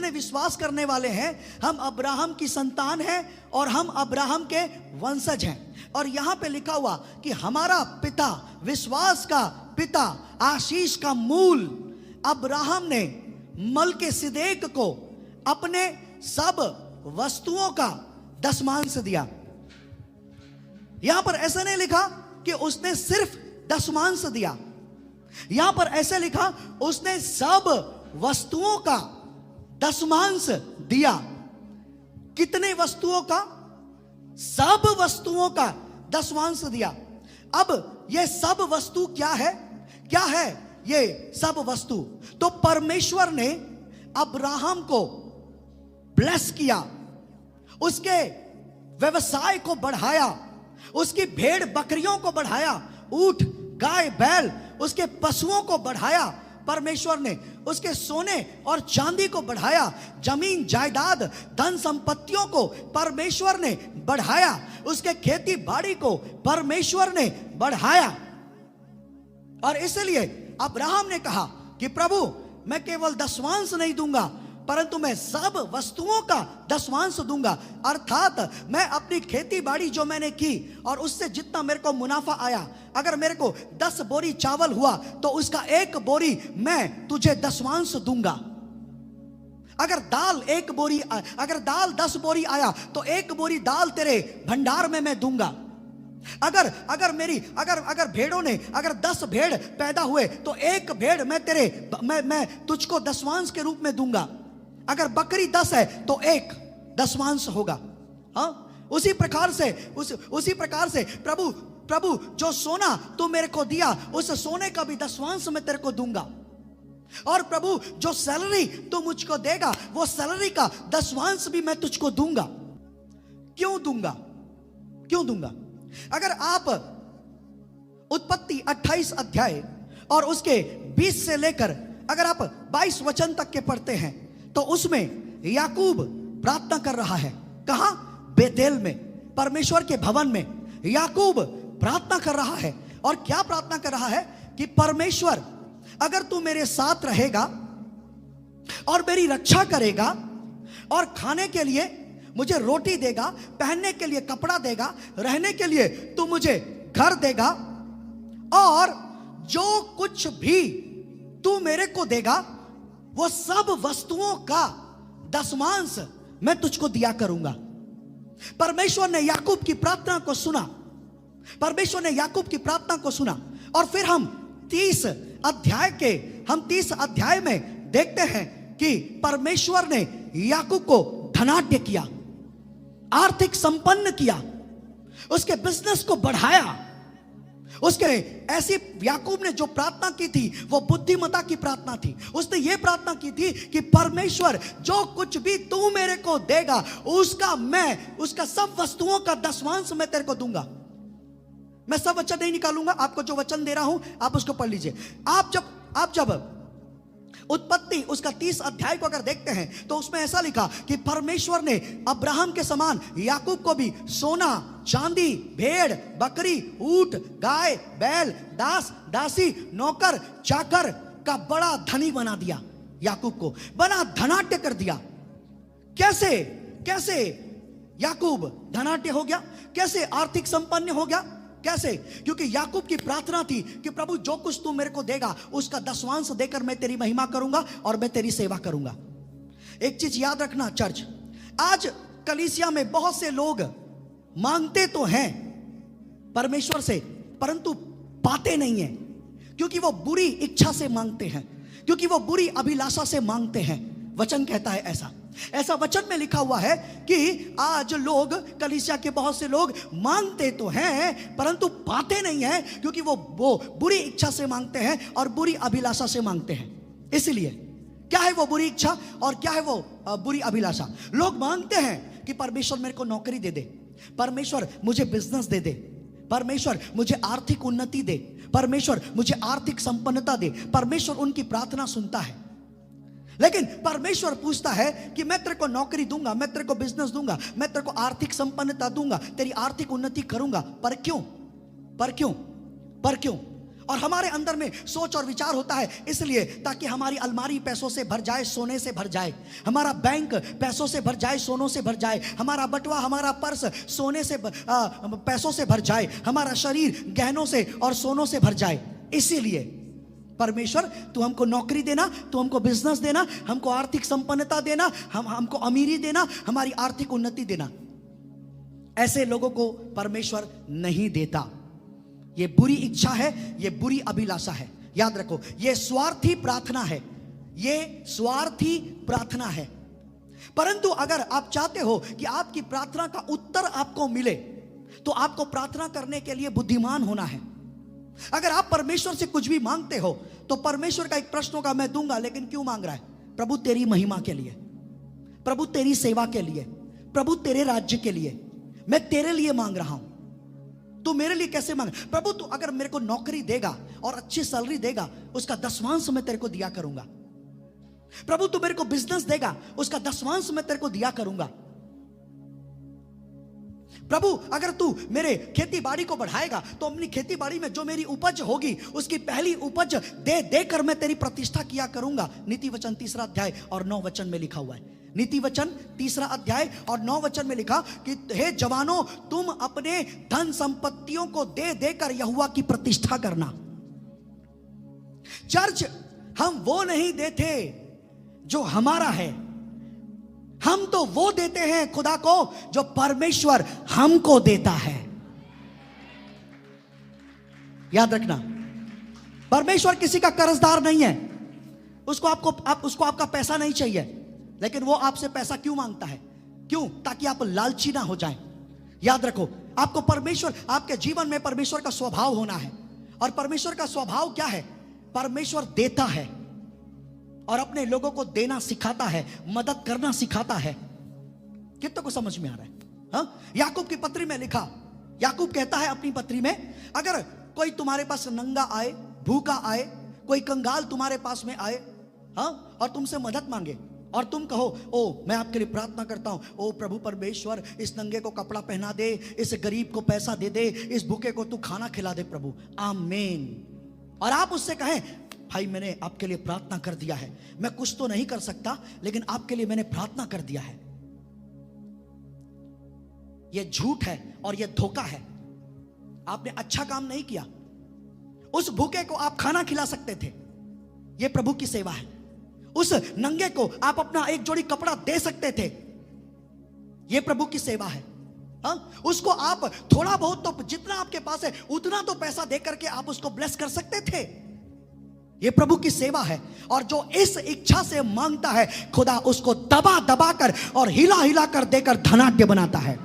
जितने विश्वास करने वाले हैं, हम अब्राहम की संतान हैं और हम अब्राहम के वंशज हैं। और यहां पे लिखा हुआ कि हमारा पिता, विश्वास का पिता, आशीष का मूल अब्राहम ने मलकीसिदक को अपने सब वस्तुओं का दशमांश दिया। यहां पर ऐसा नहीं लिखा कि उसने सिर्फ दशमांश दिया, यहां पर ऐसे लिखा उसने सब वस्तुओं का दशमांश दिया। कितने वस्तुओं का? सब वस्तुओं का दशमांश दिया। अब ये सब वस्तु क्या है? क्या है ये सब वस्तु? तो परमेश्वर ने अब्राहम को ब्लेस किया, उसके व्यवसाय को बढ़ाया, उसकी भेड़ बकरियों को बढ़ाया, ऊंट, गाय, बैल, उसके पशुओं को बढ़ाया परमेश्वर ने, उसके सोने और चांदी को बढ़ाया, जमीन जायदाद धन संपत्तियों को परमेश्वर ने बढ़ाया, उसके खेती बाड़ी को परमेश्वर ने बढ़ाया। और इसलिए अब्राहम ने कहा कि प्रभु, मैं केवल दशमांश नहीं दूंगा परंतु मैं सब वस्तुओं का दशमांश दूंगा। अर्थात मैं अपनी खेती बाड़ी जो मैंने की और उससे जितना मेरे को मुनाफा आया, अगर मेरे को 10 बोरी चावल हुआ तो उसका 1 बोरी मैं तुझे दशमांश दूंगा। अगर दाल 10 बोरी आया तो 1 बोरी दाल तेरे भंडार में मैं दूंगा। अगर भेड़ों ने, अगर 10 भेड़ पैदा हुए तो 1 भेड़ मैं तुझको दशमांश के रूप में दूंगा। अगर बकरी 10 है तो 1 दशमांश होगा। हाँ, उसी प्रकार से प्रभु जो सोना तू मेरे को दिया, उस सोने का भी दशमांश मैं तेरे को दूंगा। और प्रभु जो सैलरी तू मुझको देगा, वो सैलरी का दशमांश भी मैं तुझको दूंगा। क्यों दूंगा? अगर आप उत्पत्ति 28 अध्याय और उसके 20 से लेकर अगर आप 22 वचन तक के पढ़ते हैं तो उसमें याकूब प्रार्थना कर रहा है। कहां? बेतेल में, परमेश्वर के भवन में याकूब प्रार्थना कर रहा है। और क्या प्रार्थना कर रहा है? कि परमेश्वर, अगर तू मेरे साथ रहेगा और मेरी रक्षा करेगा और खाने के लिए मुझे रोटी देगा, पहनने के लिए कपड़ा देगा, रहने के लिए तू मुझे घर देगा, और जो कुछ भी तू मेरे को देगा वो सब वस्तुओं का दशमांश मैं तुझको दिया करूंगा। परमेश्वर ने याकूब की प्रार्थना को सुना। और फिर हम 30 अध्याय में देखते हैं कि परमेश्वर ने याकूब को धनाढ्य किया, आर्थिक संपन्न किया, उसके बिजनेस को बढ़ाया। उसके ऐसी याकूब ने जो प्रार्थना की थी वो बुद्धिमता की प्रार्थना थी। उसने ये प्रार्थना की थी कि परमेश्वर जो कुछ भी तू मेरे को देगा उसका सब वस्तुओं का दशमांश मैं तेरे को दूंगा। मैं सब वचन नहीं निकालूंगा, आपको जो वचन दे रहा हूं आप उसको पढ़ लीजिए। आप जब उत्पत्ति उसका 30 अध्याय को अगर देखते हैं तो उसमें ऐसा लिखा कि परमेश्वर ने अब्राहम के समान याकूब को भी सोना, चांदी, भेड़, बकरी, ऊंट, गाय, बैल, दास, दासी, नौकर, चाकर का बड़ा धनी बना दिया। याकूब को बड़ा धनाढ्य कर दिया। कैसे याकूब धनाढ्य हो गया? कैसे आर्थिक संपन्न हो गया? कैसे? क्योंकि याकूब की प्रार्थना थी कि प्रभु जो कुछ तू मेरे को देगा उसका दशमांश देकर मैं तेरी महिमा करूंगा और मैं तेरी सेवा करूंगा। एक चीज याद रखना चर्च, आज कलीसिया में बहुत से लोग मांगते तो हैं परमेश्वर से परंतु पाते नहीं हैं, क्योंकि वो बुरी इच्छा से मांगते हैं, क्योंकि वो बुरी अभिलाषा से मांगते हैं। वचन कहता है ऐसा वचन में लिखा हुआ है कि आज लोग, कलीसिया के बहुत से लोग मांगते तो हैं परंतु पाते नहीं हैं, क्योंकि वो बुरी इच्छा से मांगते हैं और बुरी अभिलाषा से मांगते हैं। इसलिए क्या है वो बुरी इच्छा और क्या है वो बुरी अभिलाषा? लोग मांगते हैं कि परमेश्वर मेरे को नौकरी दे दे, परमेश्वर मुझे बिजनेस दे दे, परमेश्वर मुझे आर्थिक उन्नति दे, परमेश्वर मुझे आर्थिक संपन्नता दे। परमेश्वर उनकी प्रार्थना सुनता है, लेकिन परमेश्वर पूछता है कि मैं तेरे को नौकरी दूंगा, मैं तेरे को बिजनेस दूंगा, मैं तेरे को आर्थिक संपन्नता दूंगा, तेरी आर्थिक उन्नति करूंगा, पर क्यों? और हमारे अंदर में सोच और विचार होता है इसलिए ताकि हमारी अलमारी पैसों से भर जाए, सोने से भर जाए, हमारा बैंक पैसों से भर जाए, सोनों से भर जाए, हमारा बटुआ, हमारा पर्स सोने से पैसों से भर जाए, हमारा शरीर गहनों से और सोनों से भर जाए। इसीलिए परमेश्वर तू हमको नौकरी देना, तू हमको बिजनेस देना, हमको आर्थिक संपन्नता देना, हमको अमीरी देना, हमारी आर्थिक उन्नति देना। ऐसे लोगों को परमेश्वर नहीं देता। ये बुरी इच्छा है, ये बुरी अभिलाषा है। याद रखो, ये स्वार्थी प्रार्थना है, ये स्वार्थी प्रार्थना है। परंतु अगर आप चाहते हो कि आपकी प्रार्थना का उत्तर आपको मिले तो आपको प्रार्थना करने के लिए बुद्धिमान होना है। अगर आप परमेश्वर से कुछ भी मांगते हो तो परमेश्वर का एक प्रश्न होगा, मैं दूंगा, लेकिन क्यों मांग रहा है? प्रभु तेरी महिमा के लिए, प्रभु तेरी सेवा के लिए, प्रभु तेरे राज्य के लिए, मैं तेरे लिए मांग रहा हूं। तू मेरे लिए कैसे मांग? प्रभु तू अगर मेरे को नौकरी देगा और अच्छी सैलरी देगा, उसका 10वांश मैं तेरे को दिया करूंगा। प्रभु तू मेरे को बिजनेस देगा, उसका 10वांश मैं तेरे को दिया करूंगा। प्रभु अगर तू मेरे खेती बाड़ी को बढ़ाएगा तो अपनी खेती बाड़ी में जो मेरी उपज होगी उसकी पहली उपज दे देकर मैं तेरी प्रतिष्ठा किया करूंगा। नीति वचन 3 अध्याय और 9 वचन में लिखा हुआ है। नीति वचन 3 अध्याय और 9 वचन में लिखा कि हे जवानों, तुम अपने धन संपत्तियों को दे देकर यहोवा की प्रतिष्ठा करना। चर्च, हम वो नहीं देते जो हमारा है, हम तो वो देते हैं खुदा को जो परमेश्वर हमको देता है। याद रखना, परमेश्वर किसी का कर्जदार नहीं है। उसको आपका पैसा नहीं चाहिए, लेकिन वो आपसे पैसा क्यों मांगता है? क्यों? ताकि आप लालची ना हो जाएं। याद रखो, आपको परमेश्वर, आपके जीवन में परमेश्वर का स्वभाव होना है। और परमेश्वर का स्वभाव क्या है? परमेश्वर देता है और अपने लोगों को देना सिखाता है, मदद करना सिखाता है। कितनों को समझ में आ रहा है? हाँ? याकूब की पत्री में लिखा, याकूब कहता है अपनी पत्री में, अगर कोई तुम्हारे पास नंगा आए, भूखा आए, कोई कंगाल तुम्हारे पास में आए, हाँ, और तुमसे मदद मांगे और तुम कहो, ओ मैं आपके लिए प्रार्थना करता हूं, ओ प्रभु परमेश्वर इस नंगे को कपड़ा पहना दे, इस गरीब को पैसा दे दे, इस भूखे को तू खाना खिला दे प्रभु, आमीन। और आप उससे कहें, भाई मैंने आपके लिए प्रार्थना कर दिया है, मैं कुछ तो नहीं कर सकता लेकिन आपके लिए मैंने प्रार्थना कर दिया है। यह झूठ है और यह धोखा है। आपने अच्छा काम नहीं किया। उस भूखे को आप खाना खिला सकते थे, यह प्रभु की सेवा है। उस नंगे को आप अपना एक जोड़ी कपड़ा दे सकते थे, यह प्रभु की सेवा है। हाँ? उसको आप थोड़ा बहुत तो, जितना आपके पास है उतना तो पैसा दे करके आप उसको ब्लेस कर सकते थे। यह प्रभु की सेवा है। और जो इस इच्छा से मांगता है, खुदा उसको दबा दबा कर और हिला हिला कर देकर धनाढ्य बनाता है।